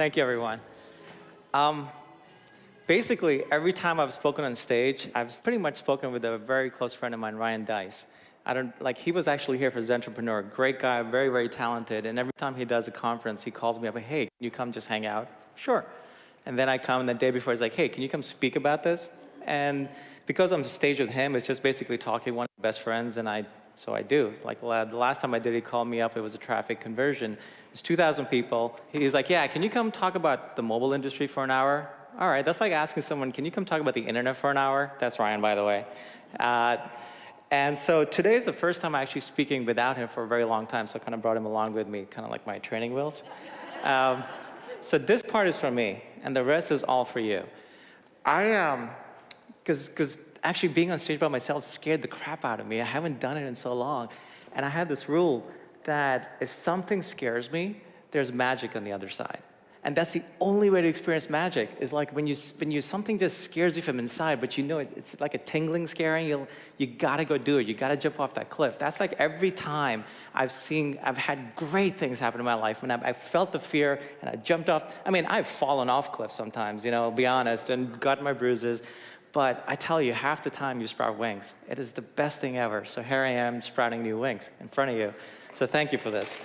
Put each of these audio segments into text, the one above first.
Thank you, everyone. Um, Basically, every time I've spoken on stage, I've pretty much spoken with a very close friend of mine, Ryan Dice. He was actually here for his Entrepreneur, great guy, very, very talented. And every time he does a conference, he calls me up, like, hey, can you come just hang out? Sure. And then I come, and the day before, he's like, hey, can you come speak about this? And because I'm on stage with him, it's just basically talking, one of my best friends, and so I do. Like the last time I did, he called me up, it was a traffic conversion. It's 2,000 people. He's like, yeah, can you come talk about the mobile industry for an hour? All right, that's like asking someone, can you come talk about the internet for an hour? That's Ryan, by the way. And so today is the first time I'm actually speaking without him for a very long time, so I kind of brought him along with me, kind of like my training wheels. So this part is for me, and the rest is all for you. Because actually being on stage by myself scared the crap out of me. I haven't done it in so long. And I had this rule that if something scares me, there's magic on the other side. And that's the only way to experience magic, is like when something just scares you from inside, but you know it's like a tingling scaring, you gotta go do it. You gotta jump off that cliff. That's like every time I've had great things happen in my life when I felt the fear and I jumped off. I mean, I've fallen off cliffs sometimes, I'll be honest, and got my bruises. But I tell you, half the time you sprout wings. It is the best thing ever. So here I am sprouting new wings in front of you. So thank you for this.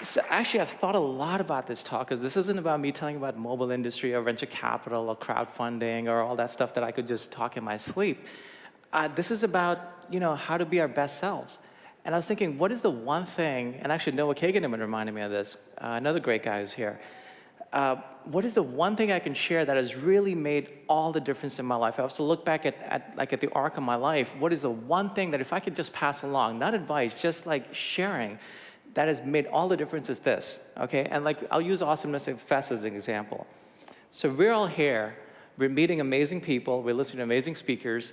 So actually, I've thought a lot about this talk, because this isn't about me telling about mobile industry or venture capital or crowdfunding or all that stuff that I could just talk in my sleep. This is about how to be our best selves. And I was thinking, what is the one thing, and actually Noah Kagan reminded me of this, another great guy who's here. What is the one thing I can share that has really made all the difference in my life? I was to look back at the arc of my life. What is the one thing that if I could just pass along, not advice, just like sharing, that has made all the difference is this, okay? And I'll use Awesomeness Fest as an example. So we're all here, we're meeting amazing people, we're listening to amazing speakers,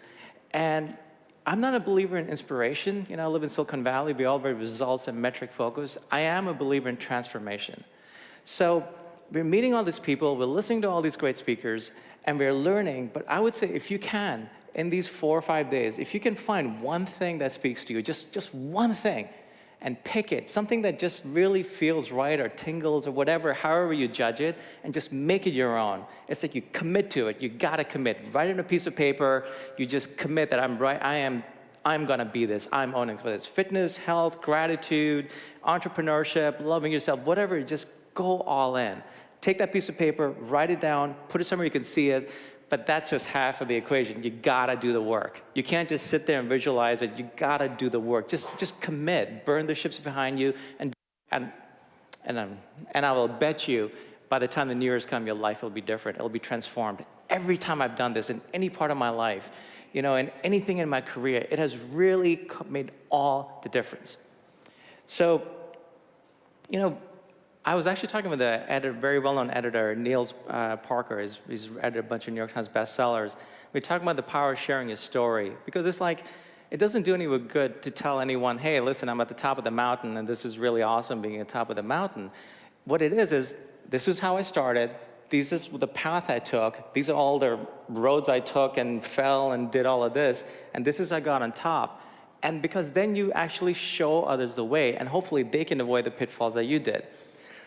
and I'm not a believer in inspiration. I live in Silicon Valley, we're all very results and metric focused. I am a believer in transformation. So we're meeting all these people, we're listening to all these great speakers, and we're learning, but I would say if you can, in these 4 or 5 days, if you can find one thing that speaks to you, just one thing, and pick it, something that just really feels right or tingles or whatever, however you judge it, and just make it your own. It's like you commit to it, you gotta commit. Write it on a piece of paper, you just commit that I'm gonna be this, I'm owning it. Whether it's fitness, health, gratitude, entrepreneurship, loving yourself, whatever, just go all in. Take that piece of paper, write it down, put it somewhere you can see it, but that's just half of the equation. You gotta do the work. You can't just sit there and visualize it. You gotta do the work. Just commit. Burn the ships behind you, and I will bet you, by the time the New Year's come, your life will be different. It'll be transformed. Every time I've done this in any part of my life, in anything in my career, it has really made all the difference. So, I was actually talking with a very well-known editor, Niels Parker. He's edited a bunch of New York Times bestsellers. We're talking about the power of sharing your story, because it's like, it doesn't do anyone good to tell anyone, hey, listen, I'm at the top of the mountain, and this is really awesome being at the top of the mountain. What it is this is how I started, this is the path I took, these are all the roads I took and fell and did all of this, and this is how I got on top. And because then you actually show others the way, and hopefully they can avoid the pitfalls that you did.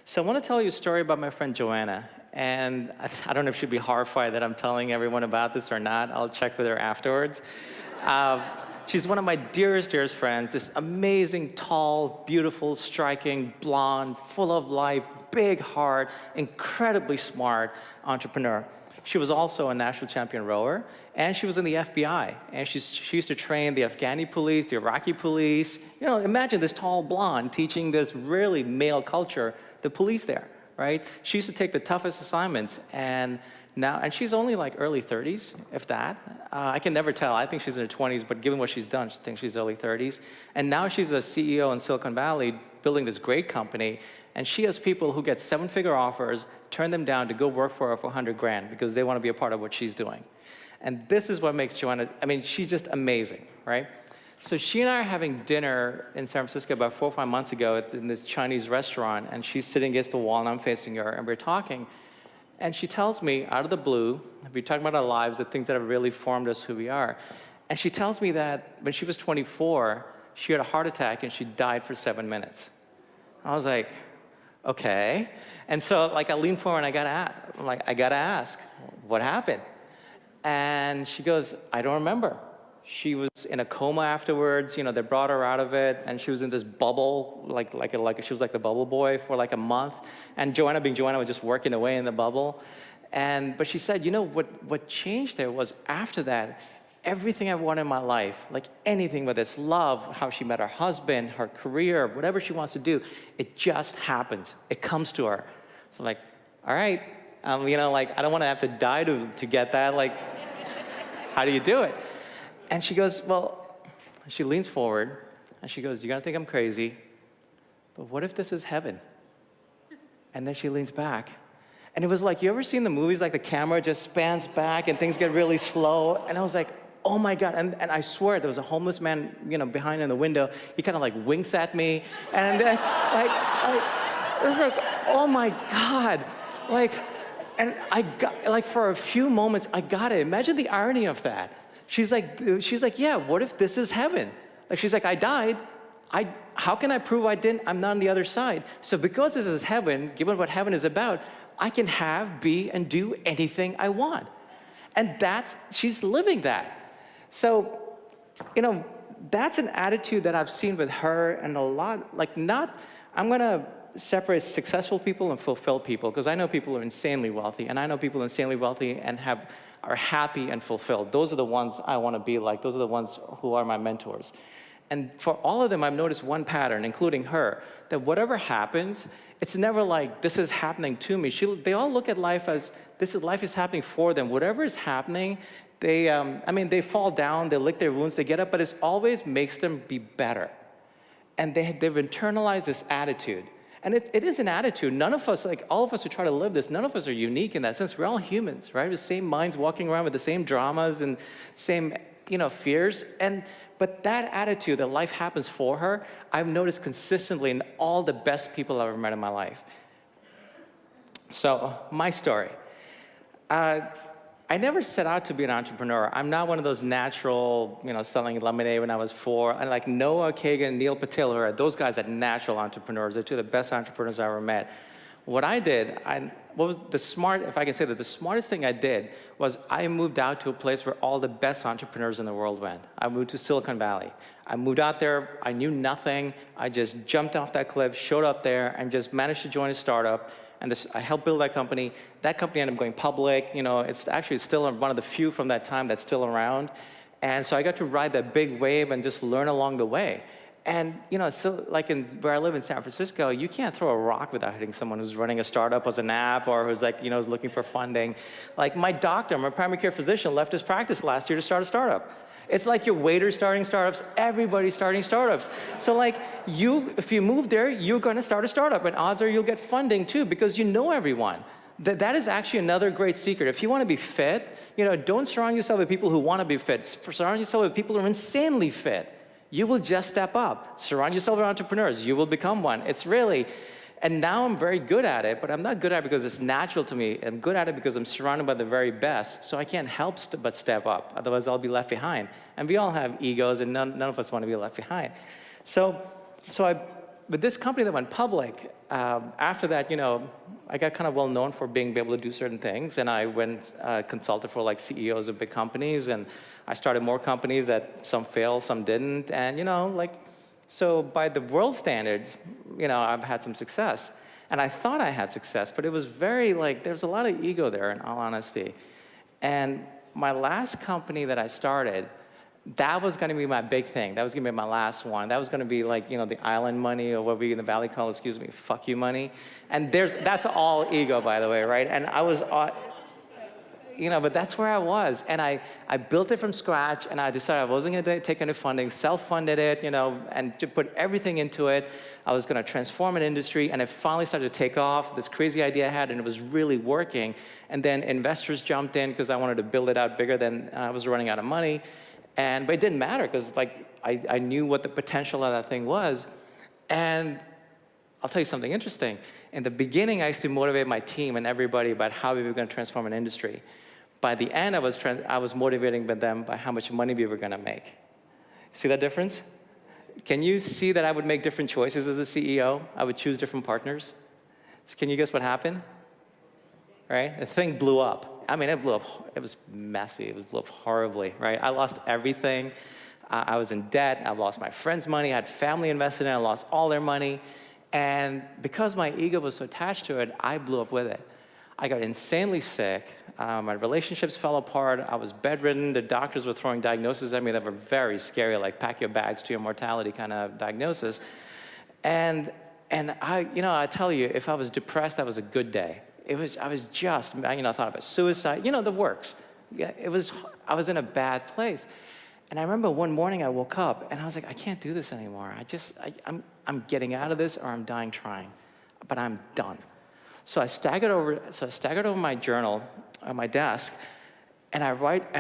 So I want to tell you a story about my friend Joanna, and I don't know if she'd be horrified that I'm telling everyone about this or not. I'll check with her afterwards. She's one of my dearest friends, this amazing, tall, beautiful, striking, blonde, full of life, big heart, incredibly smart entrepreneur. She was also a national champion rower, and she was in the FBI, and she used to train the Afghani police, the Iraqi police. Imagine this tall blonde teaching this really male culture, the police there, right? She used to take the toughest assignments, and she's only like early 30s, if that. I can never tell. I think she's in her 20s, but given what she's done, I think she's early 30s. And now she's a CEO in Silicon Valley, building this great company, and she has people who get 7-figure offers, turn them down to go work for her for 100 grand because they want to be a part of what she's doing. And this is what makes Joanna, she's just amazing, right? So she and I are having dinner in San Francisco about 4 or 5 months ago. It's in this Chinese restaurant, and she's sitting against the wall, and I'm facing her, and we're talking. And she tells me, out of the blue, we're talking about our lives, the things that have really formed us who we are. And she tells me that when she was 24, she had a heart attack, and she died for 7 minutes. I was like, okay. And so like I leaned forward and I gotta ask, what happened? And she goes, I don't remember. She was in a coma afterwards. You know, they brought her out of it, and she was in this bubble, she was like the bubble boy for like a month. And Joanna, being Joanna, was just working away in the bubble. But she said, you know, what changed there was after that, everything I wanted in my life, like anything, whether it's love, how she met her husband, her career, whatever she wants to do, it just happens. It comes to her. So I'm like, all right, you know, like I don't want to have to die to get that. Like, how do you do it? And she goes, well, she leans forward and she goes, you're gonna think I'm crazy, but what if this is heaven? And then she leans back. And it was like, you ever seen the movies like the camera just spans back and things get really slow? And I was like, oh my God. And I swear there was a homeless man, you know, behind in the window. He kind of like winks at me. And then it was like, oh my God. Like, and I got, like for a few moments, I got it. Imagine the irony of that. She's like, yeah, what if this is heaven? Like, she's like, I died. How can I prove I didn't? I'm not on the other side. So because this is heaven, given what heaven is about, I can have, be, and do anything I want. And she's living that. So, you know, that's an attitude that I've seen with her and a lot, like I'm gonna separate successful people and fulfilled people, because I know people who are insanely wealthy, and I know people who are insanely wealthy and are happy and fulfilled. Those are the ones I want to be like. Those are the ones who are my mentors. And for all of them, I've noticed one pattern, including her, that whatever happens, it's never like, this is happening to me. They all look at life as, life is happening for them. Whatever is happening, they fall down, they lick their wounds, they get up, but it always makes them be better. And they've internalized this attitude. And it is an attitude. None of us, like all of us who try to live this, none of us are unique in that sense. We're all humans, right? With the same minds walking around with the same dramas and same, you know, fears. But that attitude that life happens for her, I've noticed consistently in all the best people I've ever met in my life. So, my story. I never set out to be an entrepreneur. I'm not one of those natural, you know, selling lemonade when I was 4. I like Noah Kagan, Neil Patel, those guys are natural entrepreneurs. They're two of the best entrepreneurs I ever met. What I did, if I can say that, the smartest thing I did was I moved out to a place where all the best entrepreneurs in the world went. I moved to Silicon Valley. I moved out there, I knew nothing. I just jumped off that cliff, showed up there, and just managed to join a startup. And I helped build that company. That company ended up going public. You know, it's actually still one of the few from that time that's still around. And so I got to ride that big wave and just learn along the way. And, you know, so like where I live in San Francisco, you can't throw a rock without hitting someone who's running a startup as an app or who's like, you know, is looking for funding. Like my doctor, my primary care physician, left his practice last year to start a startup. It's like your waiters starting startups, everybody's starting startups. So like if you move there, you're gonna start a startup, and odds are you'll get funding too because you know everyone. That is actually another great secret. If you wanna be fit, you know, don't surround yourself with people who wanna be fit. Surround yourself with people who are insanely fit. You will just step up. Surround yourself with entrepreneurs, you will become one. It's really, and now I'm very good at it, but I'm not good at it because it's natural to me. I'm good at it because I'm surrounded by the very best, so I can't help but step up, otherwise I'll be left behind. And we all have egos, and none of us want to be left behind. With this company that went public, after that, you know, I got kind of well known for being able to do certain things, and I went consulted for like CEOs of big companies, and I started more companies that some failed, some didn't, and you know, like, so by the world standards, you know, I've had some success. And I thought I had success, but it was very like, there's a lot of ego there in all honesty. And my last company that I started, that was gonna be my big thing. That was gonna be my last one. That was gonna be like, you know, the island money, or what we in the Valley call, excuse me, fuck you money. And that's all ego, by the way, right? And I was, you know, but that's where I was. And I built it from scratch, and I decided I wasn't gonna take any funding, self-funded it, you know, and to put everything into it. I was gonna transform an industry, and it finally started to take off, this crazy idea I had, and it was really working. And then investors jumped in because I wanted to build it out bigger than I was running out of money. But it didn't matter because like I knew what the potential of that thing was. And I'll tell you something interesting. In the beginning, I used to motivate my team and everybody about how we were gonna transform an industry. By the end, I was motivating them by how much money we were gonna make. See that difference? Can you see that I would make different choices as a CEO? I would choose different partners. So can you guess what happened? Right? The thing blew up. I mean, it blew up. It was messy. It blew up horribly, right? I lost everything. I was in debt. I lost my friends' money. I had family invested in it. I lost all their money. And because my ego was so attached to it, I blew up with it. I got insanely sick. My relationships fell apart. I was bedridden. The doctors were throwing diagnoses at me that were very scary, like pack your bags to your mortality kind of diagnosis. And I tell you, if I was depressed, that was a good day. I was just, I thought about suicide, the works. Yeah, I was in a bad place. And I remember one morning I woke up and I was like, I can't do this anymore. I'm getting out of this or I'm dying trying, but I'm done. So I staggered over my journal on my desk, and I write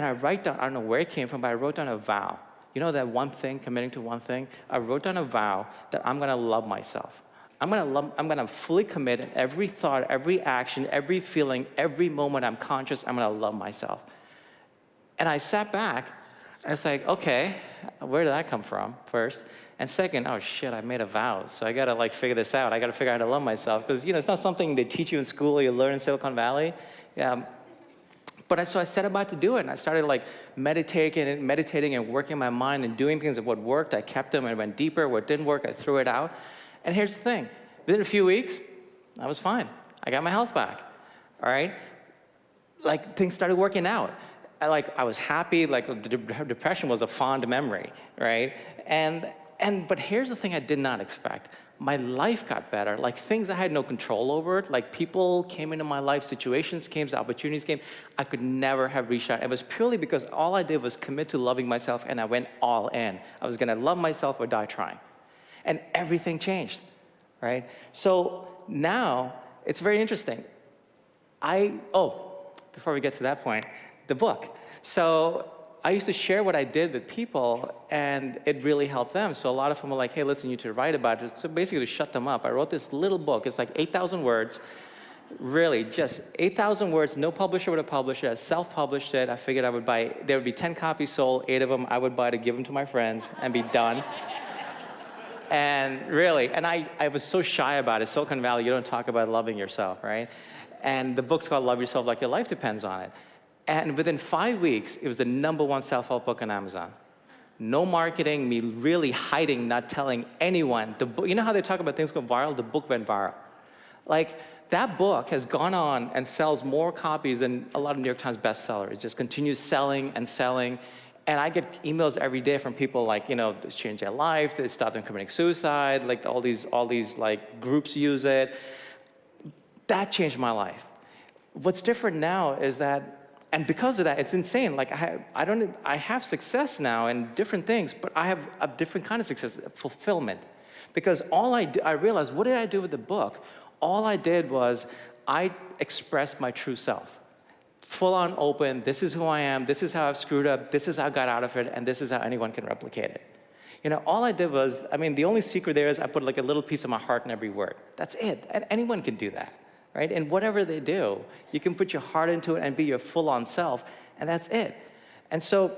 down, I don't know where it came from, but I wrote down a vow. You know that one thing, committing to one thing? I wrote down a vow that I'm gonna love myself. I'm gonna fully commit in every thought, every action, every feeling, every moment I'm conscious, I'm gonna love myself. And I sat back, and it's like, okay, where did that come from, first? And second, oh shit, I made a vow, so I gotta figure this out. I gotta figure out how to love myself, because it's not something they teach you in school or you learn in Silicon Valley. So I set about to do it, and I started meditating and working my mind and doing things of what worked. I kept them and went deeper. What didn't work, I threw it out. And here's the thing, within a few weeks, I was fine. I got my health back, all right? Things started working out. I was happy, depression was a fond memory, right? But here's the thing I did not expect. My life got better, things I had no control over, people came into my life, situations came, opportunities came. I could never have reached out. It was purely because all I did was commit to loving myself, and I went all in. I was gonna love myself or die trying. And everything changed, right? So now, it's very interesting. Before we get to that point, the book. So I used to share what I did with people, and it really helped them. So a lot of them were like, hey, listen, you need to write about it. So basically, to shut them up, I wrote this little book. It's 8,000 words. Really, just 8,000 words. No publisher would have published it. I self-published it. I figured there would be 10 copies sold. 8 of them I would buy to give them to my friends and be done. And really, I was so shy about it. Silicon Valley, you don't talk about loving yourself, right? And the book's called Love Yourself Like Your Life Depends on It. And within 5 weeks, it was the #1 self-help book on Amazon. No marketing, me really hiding, not telling anyone. The book, you know how they talk about things go viral? The book went viral. That book has gone on and sells more copies than a lot of New York Times bestsellers. It just continues selling and selling. And I get emails every day from people it's changed their life, they stopped them committing suicide, all these groups use it. That changed my life. What's different now is that, and because of that, it's insane. I have success now in different things, but I have a different kind of success, fulfillment. Because I realized, what did I do with the book? All I did was, I expressed my true self. Full on open, this is who I am, this is how I've screwed up, this is how I got out of it, and this is how anyone can replicate it. All I did was, the only secret there is I put a little piece of my heart in every word. That's it, and anyone can do that, right? And whatever they do, you can put your heart into it and be your full-on self, and that's it. And so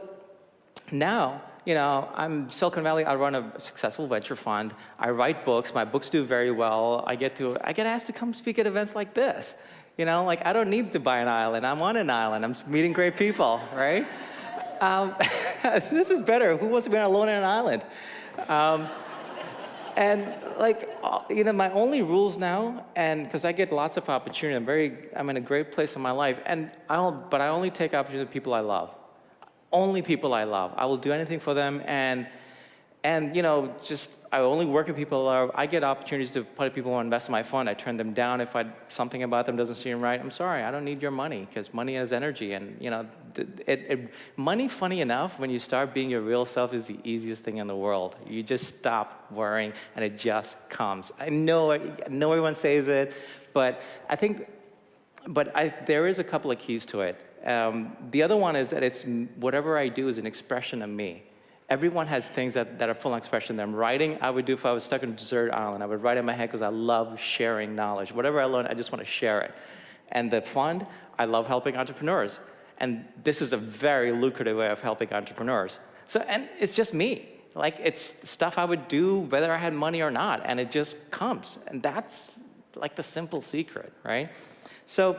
now, I'm Silicon Valley, I run a successful venture fund, I write books, my books do very well, I get asked to come speak at events like this. I don't need to buy an island. I'm on an island. I'm meeting great people, right? This is better. Who wants to be alone on an island? My only rules now, and because I get lots of opportunity, I'm in a great place in my life, but I only take opportunities with people I love. Only people I love. I will do anything for them, and I only work with people I get opportunities to put people who invest in my fund. I turn them down if something about them doesn't seem right. I'm sorry, I don't need your money, because money has energy. And money, funny enough, when you start being your real self, is the easiest thing in the world. You just stop worrying, and it just comes. I know everyone says it, but there is a couple of keys to it. The other one is that whatever I do is an expression of me. Everyone has things that are full expression. I'm writing, I would do if I was stuck on a desert island. I would write in my head because I love sharing knowledge. Whatever I learn, I just want to share it. And the fund, I love helping entrepreneurs. And this is a very lucrative way of helping entrepreneurs. And it's just me. Like, it's stuff I would do whether I had money or not, and it just comes. And that's like the simple secret, right? So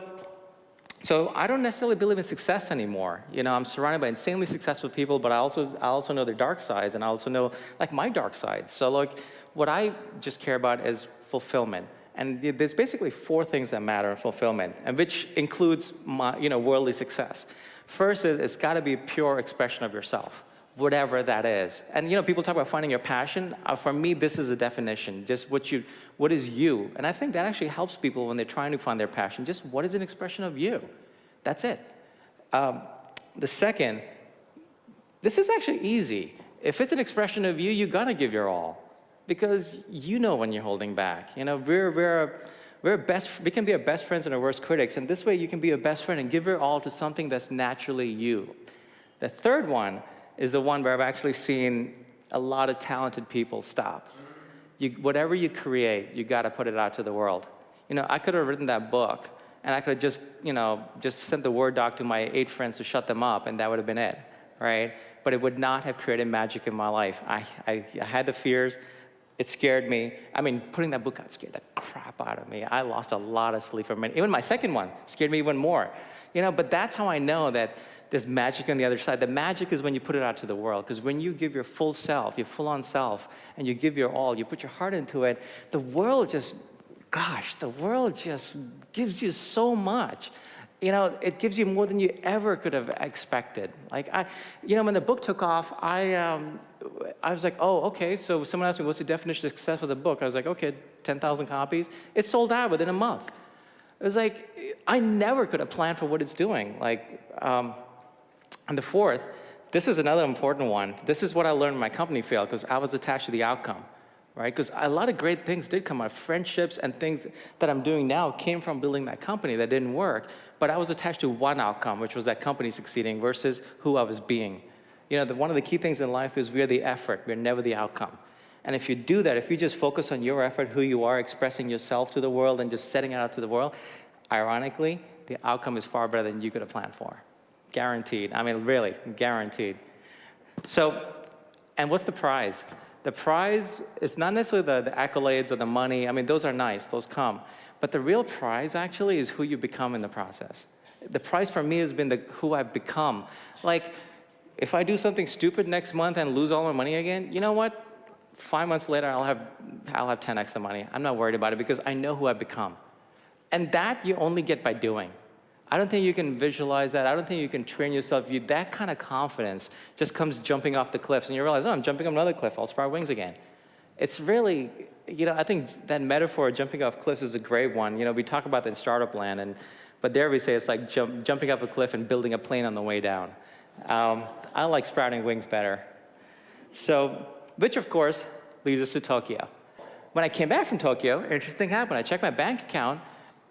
I don't necessarily believe in success anymore. You know, I'm surrounded by insanely successful people, but I also know their dark sides, and I also know like my dark sides. So like, what I just care about is fulfillment. And there's basically 4 things that matter in fulfillment, and which includes my, worldly success. First is it's got to be a pure expression of yourself, whatever that is. And people talk about finding your passion. For me, this is a definition, just what is you? And I think that actually helps people when they're trying to find their passion. Just what is an expression of you? That's it. The second, this is actually easy. If it's an expression of you, you gotta give your all, because you know when you're holding back. We can be our best friends and our worst critics, and this way you can be a best friend and give your all to something that's naturally you. The third one is the one where I've actually seen a lot of talented people stop. Whatever you create, you got to put it out to the world. I could have written that book, and I could have just sent the Word doc to my 8 friends to shut them up, and that would have been it, right? But it would not have created magic in my life. I had the fears. It scared me. I mean, putting that book out scared the crap out of me. I lost a lot of sleep from it. Even my second one scared me even more. But that's how I know that there's magic on the other side. The magic is when you put it out to the world, because when you give your full self, your full-on self, and you give your all, you put your heart into it, the world just gives you so much. It gives you more than you ever could have expected. Like, when the book took off, I was like, oh, okay. So someone asked me, what's the definition of success of the book? I was like, okay, 10,000 copies. It sold out within a month. It was like, I never could have planned for what it's doing. Like, and the fourth, this is another important one. This is what I learned when my company failed, because I was attached to the outcome, right? Because a lot of great things did come out. Friendships and things that I'm doing now came from building that company that didn't work. But I was attached to one outcome, which was that company succeeding, versus who I was being. One of the key things in life is we're the effort. We're never the outcome. And if you do that, if you just focus on your effort, who you are, expressing yourself to the world, and just setting it out to the world, ironically, the outcome is far better than you could have planned for. Guaranteed. I mean, really, guaranteed. So, and what's the prize? The prize is not necessarily the accolades or the money. I mean, those are nice. Those come. But the real prize, actually, is who you become in the process. The prize for me has been who I've become. Like, if I do something stupid next month and lose all my money again, you know what? 5 months later, I'll have 10x the money. I'm not worried about it, because I know who I've become. And that you only get by doing. I don't think you can visualize that. I don't think you can train yourself. That kind of confidence just comes jumping off the cliffs, and you realize, oh, I'm jumping off another cliff. I'll sprout wings again. It's really, I think that metaphor of jumping off cliffs is a great one. We talk about that in startup land, but there we say it's like jumping off a cliff and building a plane on the way down. I like sprouting wings better. So, which of course leads us to Tokyo. When I came back from Tokyo, an interesting happened. I checked my bank account,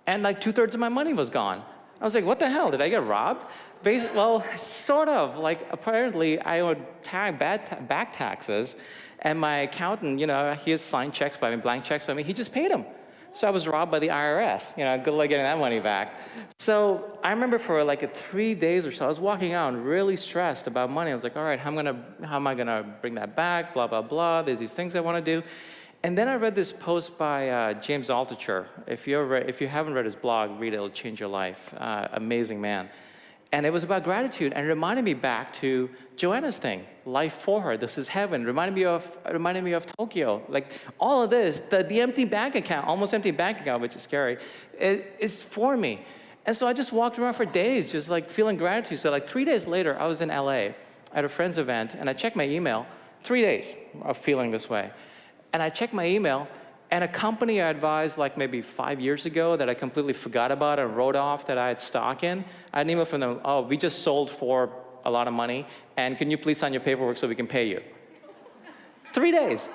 and like 2/3 of my money was gone. I was like, what the hell? Did I get robbed? Well, sort of. Like, apparently, I owed back taxes, and my accountant, he has signed checks by me, blank checks by me. He just paid them. So I was robbed by the IRS. Good luck getting that money back. So I remember for like 3 days or so, I was walking out really stressed about money. I was like, all right, how am I gonna bring that back? Blah, blah, blah. There's these things I want to do. And then I read this post by James Altucher. If you haven't read his blog, read it. It'll change your life. Amazing man. And it was about gratitude, and it reminded me back to Joanna's thing, life for her. This is heaven. Reminded me of Tokyo. Like all of this, the empty bank account, almost empty bank account, which is scary, is for me. And so I just walked around for days, just like feeling gratitude. So like 3 days later, I was in LA at a friend's event, and I checked my email. 3 days of feeling this way. And I checked my email, and a company I advised like maybe 5 years ago that I completely forgot about and wrote off that I had stock in, I had an email from them, oh, we just sold for a lot of money, and can you please sign your paperwork so we can pay you? 3 days,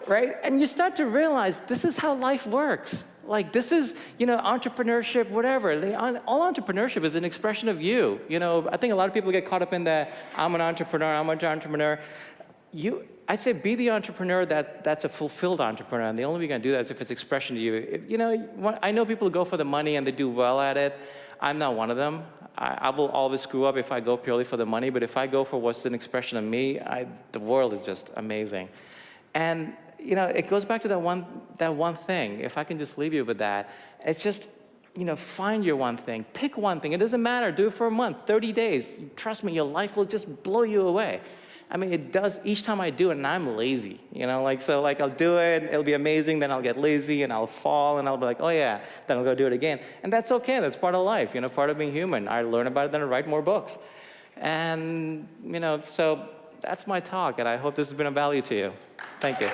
right? And you start to realize this is how life works. Like this is, entrepreneurship, whatever. All entrepreneurship is an expression of you. I think a lot of people get caught up in the, I'm an entrepreneur. I'd say be the entrepreneur that's a fulfilled entrepreneur, and the only way you can do that is if it's expression to you. I know people who go for the money and they do well at it. I'm not one of them. I will always screw up if I go purely for the money, but if I go for what's an expression of me, the world is just amazing. And it goes back to that one thing. If I can just leave you with that, it's just, find your one thing. Pick one thing. It doesn't matter. Do it for a month, 30 days. Trust me, your life will just blow you away. I mean, it does each time I do it, and I'm lazy. So I'll do it, it'll be amazing, then I'll get lazy, and I'll fall, and I'll be like, oh yeah, then I'll go do it again. And that's okay. That's part of life, part of being human. I learn about it, then I write more books. And, so that's my talk, and I hope this has been of value to you. Thank you.